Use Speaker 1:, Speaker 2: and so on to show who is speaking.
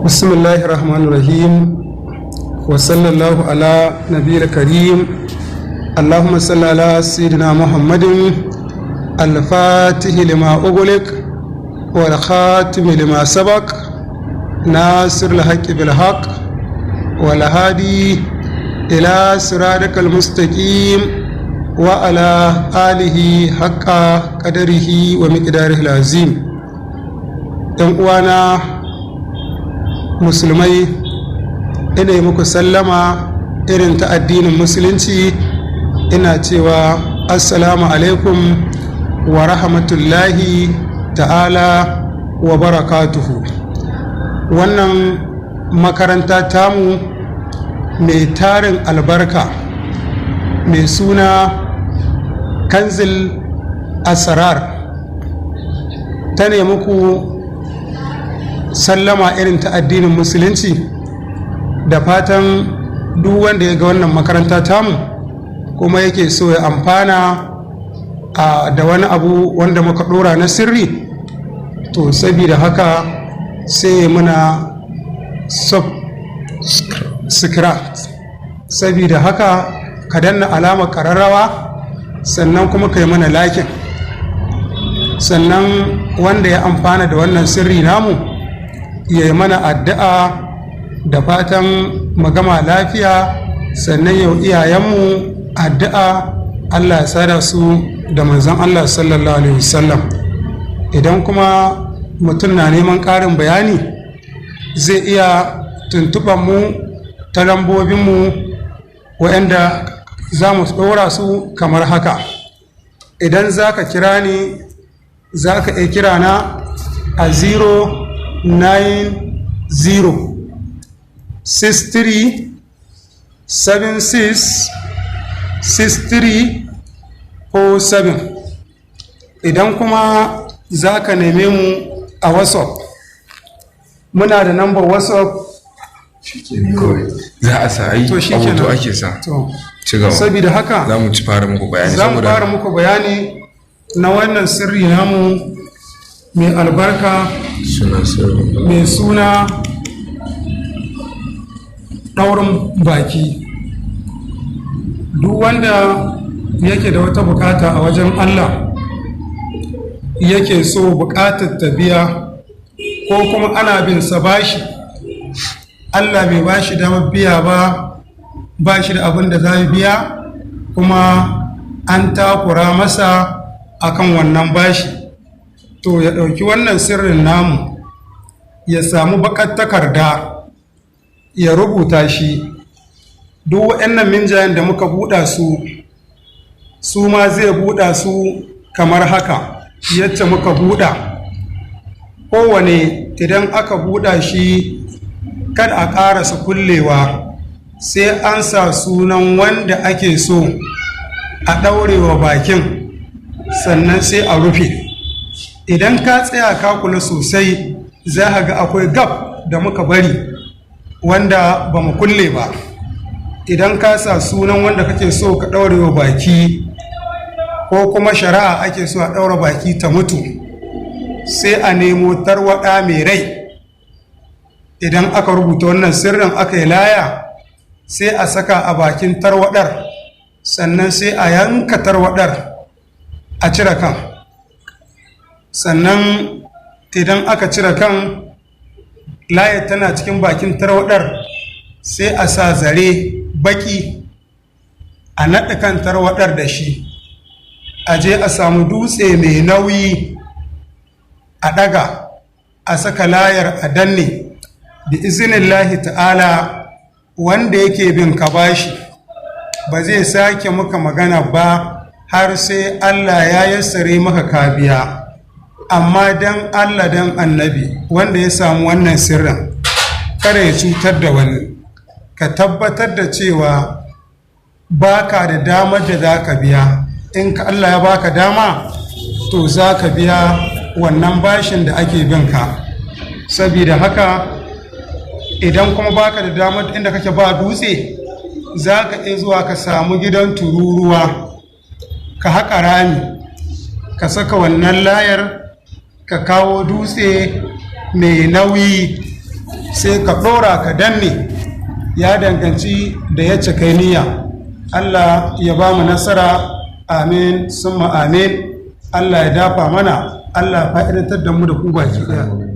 Speaker 1: Bismillahir Rahmanir Rahim wa sallallahu ala nabiyil karim. Allahumma salli ala sayyidina Muhammadin al-fatihi lima ughliq wal khatimi lima sabaq nasirul haqqi bil haqq wal hadi ila siratikal mustaqim wa ala alihi haqqa qadarihi wa miqdarihi azim. Yan uwana musulmai, ina yi muku sallama irin ta addinin musulunci, ina cewa assalamu alaikum wa rahmatullahi ta'ala wa barakatuhu. Wannan makaranta tamu mai tarin albarka mai suna kanzil asrar ta ne muku sallama irin ta addinin musulunci, da fatan duk wanda ya ga wannan makaranta tamu kuma yake so ya amfana da wani abu wanda muka dora na sirri, to saboda haka sai muna subscribe. Saboda haka ka danna alamar kararrawa, sannan kuma ka yi mana lakin, sannan wanda ya amfana da wannan sirri namu ya yi mana addu'a da fatan magama lafiya, sannan yau iyayenmu addu'a Allah ya sada su da manzon Allah sallallahu alaihi wasallam. Idan kuma mutum na neman ƙarin bayani zai iya tuntuɓar mu ta lambobinmu waɗanda za mu ɗora su kamar haka. Idan za ka kira ni, za ka iya kira na a 090-63-76-6347. Idan kuma za ka neme mu a whatsapp, muna da nambar whatsapp.
Speaker 2: Za a sa yi abuto ake sa cigaba.
Speaker 1: Saboda haka
Speaker 2: za mu fara muku bayani.
Speaker 1: Za mu fara muku bayani na wannan sirri namu mai albarka mai suna ɗaurin baki. Duk wanda yake da wata bukata a wajen Allah, yake so bukatar ta biya, ko kuma ana bin sa bashi, Allah bai bashi damar biya ba shi da abin da za biya, kuma an takura masa akan wannan bashi, to ya ɗauki wannan sirrin namu, ya samu bakar takarda ya rubuta shi. Duk waɗannan minjayen da muka buɗa su ma zai buɗa su kamar haka yadda muka buɗa. Kowane idan aka buɗa shi, kada a ƙarasa kullewa, sai an sa sunan wanda ake so a ɗaurewa bakin, sannan sai a rufe. Idan ka tsaya ka kula sosai, za a ga akwai gab da muka bari wanda ba mu kulle ba. Idan ka sa sunan wanda kake so ka ɗaurewa baki, ko kuma shari'a ake so a ɗaura baki ta mutu, sai a nemo tarwaɗa mai rai. Idan aka rubuta wannan sirrin aka yi laya, sai a saka a bakin tarwaɗar, sannan sai a yanka tarwaɗar a cire kan. Sannan idan aka cire kan, layar tana cikin bakin tarwaɗar, sai a sa zare baki a naɗa kan tarwaɗar da shi, a je a samu dutse mai nauyi a ɗaga, a saka layar a danne. Da izinin lahi ta'ala, wanda yake bin ka bashi ba zai sake maka magana ba har sai Allah ya yassare maka kabiya. Amma dan Allah dan annabi, wanda ya samu wannan sirrin kada ya cutar da wani, ka tabbatar da cewa baka da damar da za ka biya. In ka Allah ya baka dama, to za ka biya wannan bashin da ake bin ka. Saboda haka idan kuma baka da damar inda kake ba dutse, za ka iya zuwa ka samu gidan tururuwa, ka haƙa rami, ka saka wannan layar, ka kawo dutse mai nauyi sai ka ɗora ka danne, ya danganci da ya kai niyya. Allah ya ba mu nasara, amin summa amin. Allah ya dafa mana, Allah ya fa'idantar da mu da ku baki ɗaya.